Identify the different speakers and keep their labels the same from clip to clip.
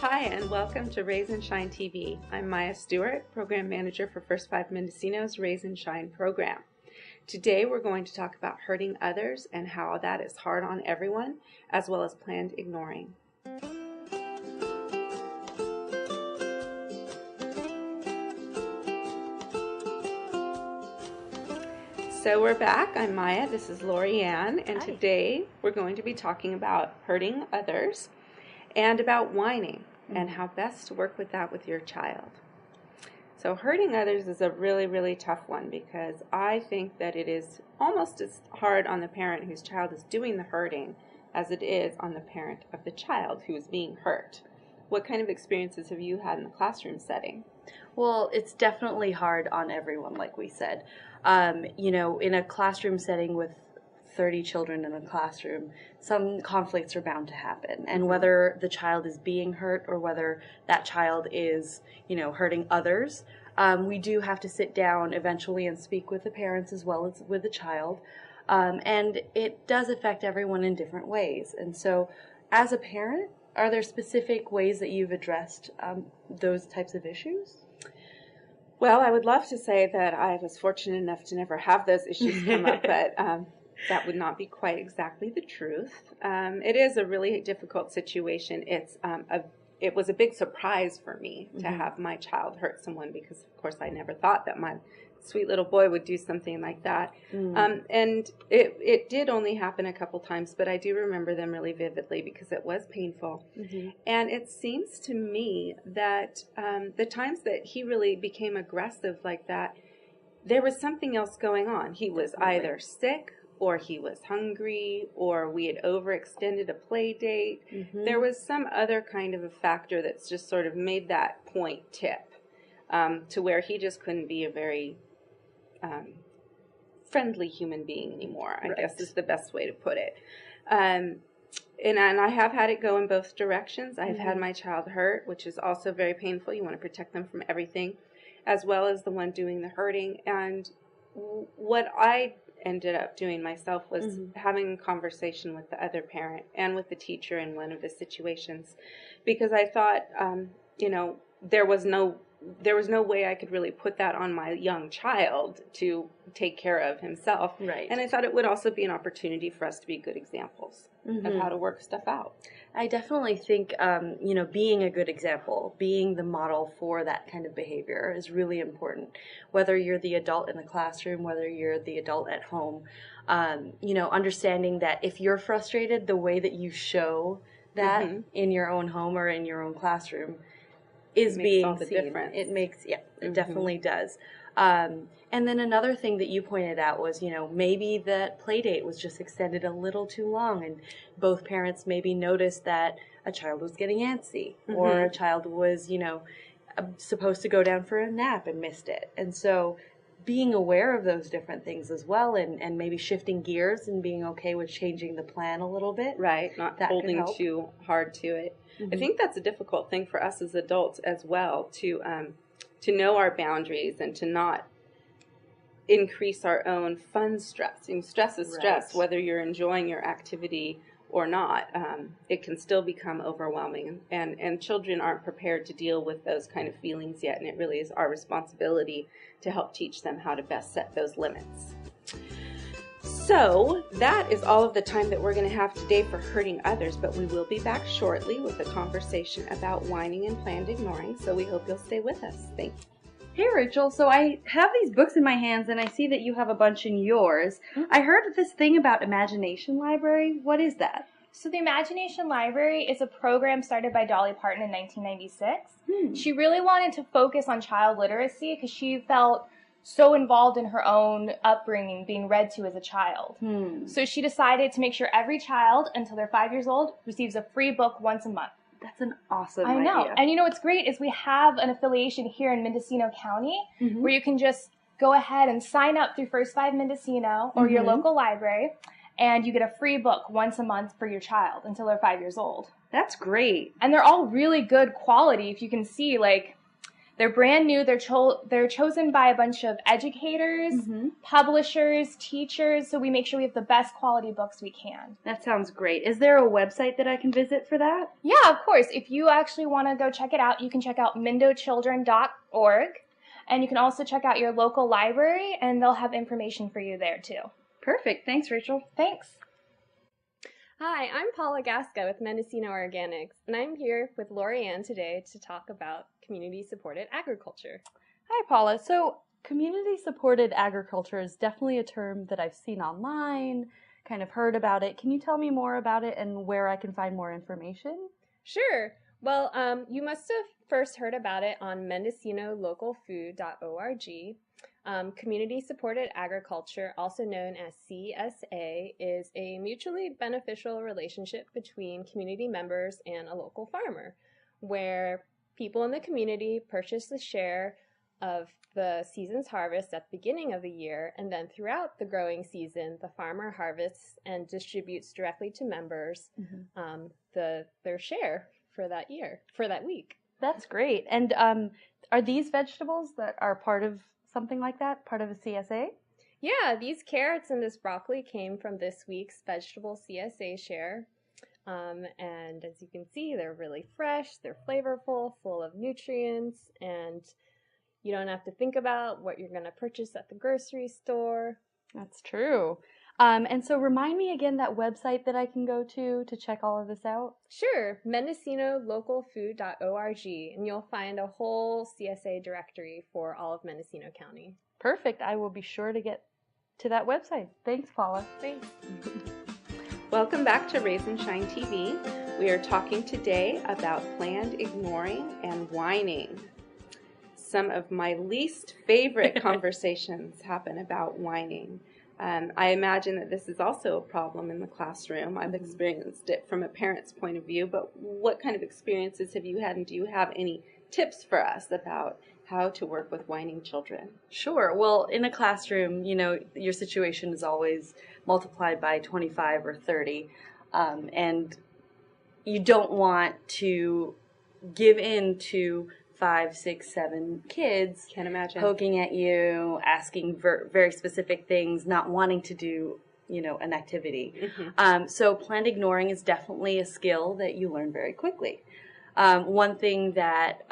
Speaker 1: Hi, and welcome to Raise and Shine TV. I'm Maya Stewart, Program Manager for First 5 Mendocino's Raise and Shine program. Today we're going to talk about hurting others and how that is hard on everyone, as well as planned ignoring. So we're back. I'm Maya. This is Lorianne, and
Speaker 2: Hi.
Speaker 1: Today we're going to be talking about hurting others and about whining and how best to work with that with your child. So hurting others is a really, really tough one because I think that it is almost as hard on the parent whose child is doing the hurting as it is on the parent of the child who is being hurt. What kind of experiences have you had in the classroom setting?
Speaker 2: Well, it's definitely hard on everyone, like we said. In a classroom setting with 30 children in a classroom, some conflicts are bound to happen. And whether the child is being hurt or whether that child is, hurting others, we do have to sit down eventually and speak with the parents as well as with the child. And it does affect everyone in different ways. And so as a parent, are there specific ways that you've addressed those types of issues?
Speaker 1: Well, I would love to say that I was fortunate enough to never have those issues come up, but that would not be quite exactly the truth. It is a really difficult situation. It was a big surprise for me to have my child hurt someone because, of course, I never thought that my sweet little boy would do something like that. And it did only happen a couple times, but I do remember them really vividly because it was painful. And it seems to me that the times that he really became aggressive like that, there was something else going on. He was either sick or he was hungry or we had overextended a play date. There was some other kind of a factor that's just sort of made that point tip to where he just couldn't be a very friendly human being anymore, I guess is the best way to put it. And I have had it go in both directions. I've had my child hurt, which is also very painful. You want to protect them from everything, as well as the one doing the hurting. And what I ended up doing myself was having a conversation with the other parent and with the teacher in one of the situations, because I thought, there was no way I could really put that on my young child to take care of himself.
Speaker 2: Right.
Speaker 1: And I thought it would also be an opportunity for us to be good examples of how to work stuff out.
Speaker 2: I definitely think, being a good example, being the model for that kind of behavior is really important. Whether you're the adult in the classroom, whether you're the adult at home, understanding that if you're frustrated, the way that you show that in your own home or in your own classroom is being
Speaker 1: all the
Speaker 2: seen.
Speaker 1: difference.
Speaker 2: It makes, it definitely does. And then another thing that you pointed out was, maybe that play date was just extended a little too long, and both parents maybe noticed that a child was getting antsy, or a child was, supposed to go down for a nap and missed it. And so being aware of those different things as well, and maybe shifting gears and being okay with changing the plan a little bit.
Speaker 1: Right, not holding too hard to it. I think that's a difficult thing for us as adults as well, to know our boundaries and to not increase our own fun stress. And stress is stress, whether you're enjoying your activity or not. It can still become overwhelming, and children aren't prepared to deal with those kind of feelings yet, and it really is our responsibility to help teach them how to best set those limits. So that is all of the time that we're going to have today for hurting others, but we will be back shortly with a conversation about whining and planned ignoring, so we hope you'll stay with us. Thank you.
Speaker 2: Hey Rachel, so I have these books in my hands and I see that you have a bunch in yours. I heard this thing about Imagination Library. What is that?
Speaker 3: So the Imagination Library is a program started by Dolly Parton in 1996. She really wanted to focus on child literacy because she felt so involved in her own upbringing, being read to as a child. So she decided to make sure every child until they're 5 years old receives a free book once a month.
Speaker 2: That's an awesome
Speaker 3: idea. I know.
Speaker 2: idea.
Speaker 3: And what's great is we have an affiliation here in Mendocino County where you can just go ahead and sign up through First 5 Mendocino or your local library, and you get a free book once a month for your child until they're 5 years old.
Speaker 2: That's great.
Speaker 3: And they're all really good quality. If you can see, They're brand new. They're chosen by a bunch of educators, publishers, teachers, so we make sure we have the best quality books we can.
Speaker 2: That sounds great. Is there a website that I can visit for that?
Speaker 3: Yeah, of course. If you actually want to go check it out, you can check out mindochildren.org, and you can also check out your local library, and they'll have information for you there too.
Speaker 2: Perfect. Thanks, Rachel.
Speaker 3: Thanks.
Speaker 4: Hi, I'm Paula Gasca with Mendocino Organics, and I'm here with Lorianne today to talk about community-supported agriculture.
Speaker 2: Hi, Paula. So, community-supported agriculture is definitely a term that I've seen online, kind of heard about it. Can you tell me more about it and where I can find more information?
Speaker 4: Sure. Well, you must have first heard about it on mendocinolocalfood.org. Community-supported agriculture, also known as CSA, is a mutually beneficial relationship between community members and a local farmer, where people in the community purchase a share of the season's harvest at the beginning of the year, and then throughout the growing season, the farmer harvests and distributes directly to members their share for that year, for that week.
Speaker 2: That's great. And are these vegetables that are part of something like that, part of a CSA?
Speaker 4: Yeah, these carrots and this broccoli came from this week's vegetable CSA share. And as you can see, they're really fresh, they're flavorful, full of nutrients, and you don't have to think about what you're going to purchase at the grocery store.
Speaker 2: That's true. And so remind me again that website that I can go to check all of this out.
Speaker 4: Sure, mendocinolocalfood.org, and you'll find a whole CSA directory for all of Mendocino County.
Speaker 2: Perfect. I will be sure to get to that website. Thanks, Paula.
Speaker 4: Thanks.
Speaker 1: Welcome back to Raise and Shine TV. We are talking today about planned ignoring and whining. Some of my least favorite conversations happen about whining. I imagine that this is also a problem in the classroom. I've experienced it from a parent's point of view, but what kind of experiences have you had, and do you have any tips for us about how to work with whining children?
Speaker 2: Sure. Well, in a classroom, your situation is always multiplied by 25 or 30, and you don't want to give in to 5, 6, 7 kids.
Speaker 1: Can't imagine.
Speaker 2: Poking at you, asking very specific things, not wanting to do, an activity. So planned ignoring is definitely a skill that you learn very quickly. One thing that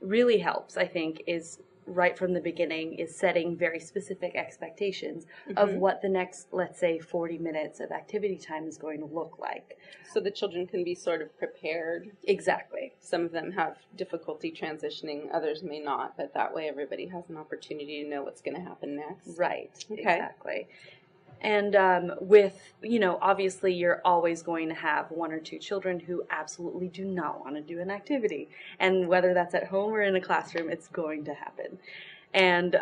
Speaker 2: really helps, I think, is right from the beginning is setting very specific expectations of what the next, let's say, 40 minutes of activity time is going to look like.
Speaker 1: So the children can be sort of prepared.
Speaker 2: Exactly.
Speaker 1: Some of them have difficulty transitioning, others may not, but that way everybody has an opportunity to know what's going to happen next.
Speaker 2: Right.
Speaker 1: Okay.
Speaker 2: Exactly. And obviously you're always going to have 1 or 2 children who absolutely do not want to do an activity. And whether that's at home or in a classroom, it's going to happen. And,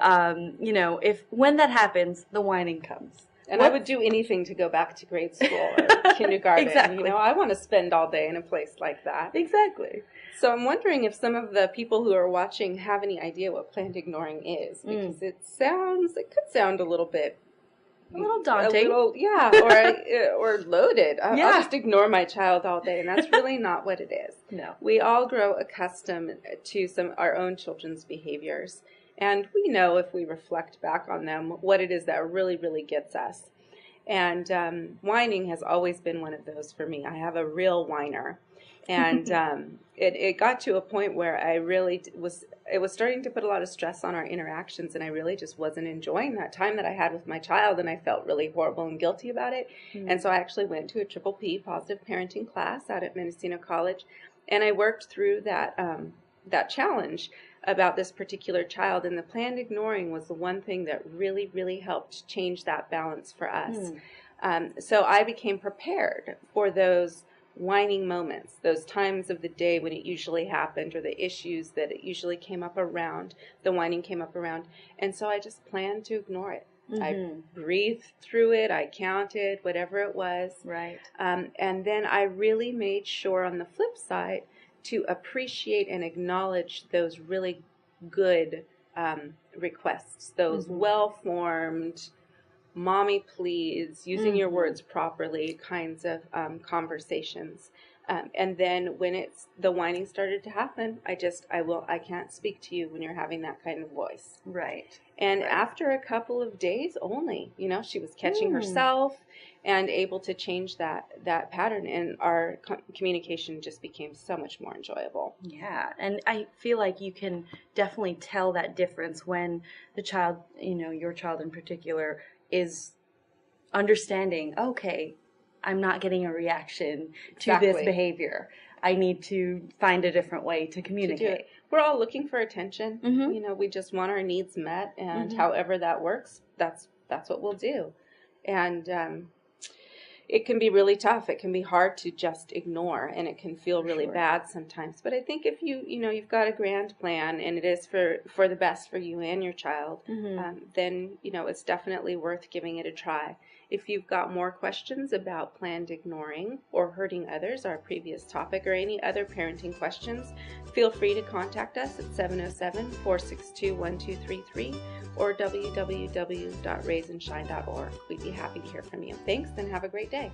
Speaker 2: when that happens, the whining comes.
Speaker 1: And I would do anything to go back to grade school or kindergarten.
Speaker 2: Exactly.
Speaker 1: I want to spend all day in a place like that.
Speaker 2: Exactly.
Speaker 1: So I'm wondering if some of the people who are watching have any idea what planned ignoring is, because it could sound a little bit
Speaker 2: daunting.
Speaker 1: Or loaded. I'll just ignore my child all day, and that's really not what it is.
Speaker 2: No.
Speaker 1: We all grow accustomed to our own children's behaviors, and we know if we reflect back on them what it is that really, really gets us. And whining has always been one of those for me. I have a real whiner. And it got to a point where it was starting to put a lot of stress on our interactions, and I really just wasn't enjoying that time that I had with my child, and I felt really horrible and guilty about it. And so I actually went to a Triple P positive parenting class out at Mendocino College, and I worked through that challenge about this particular child, and the planned ignoring was the one thing that really, really helped change that balance for us. So I became prepared for those whining moments, those times of the day when it usually happened, or the issues that it usually came up around, the whining came up around. And so I just planned to ignore it. I breathed through it, I counted, whatever it was.
Speaker 2: Right.
Speaker 1: And then I really made sure on the flip side to appreciate and acknowledge those really good requests, those well-formed, mommy please, using your words properly kinds of conversations. And then when the whining started to happen, I can't speak to you when you're having that kind of voice.
Speaker 2: Right.
Speaker 1: And
Speaker 2: Right.
Speaker 1: after a couple of days only, she was catching herself and able to change that pattern, and our communication just became so much more enjoyable.
Speaker 2: Yeah, and I feel like you can definitely tell that difference when the child, your child in particular, is understanding, okay, I'm not getting a reaction to this
Speaker 1: Exactly.
Speaker 2: behavior. I need to find a different way to
Speaker 1: To do
Speaker 2: communicate.
Speaker 1: it. We're all looking for attention.
Speaker 2: Mhm.
Speaker 1: We just want our needs met, and
Speaker 2: Mhm.
Speaker 1: however that works, that's what we'll do. And it can be really tough. It can be hard to just ignore, and it can feel really
Speaker 2: Sure.
Speaker 1: bad sometimes. But I think if you've got a grand plan, and it is for the best for you and your child, then it's definitely worth giving it a try. If you've got more questions about planned ignoring or hurting others, our previous topic, or any other parenting questions, feel free to contact us at 707-462-1233 or www.raiseandshine.org. We'd be happy to hear from you. Thanks, and have a great day.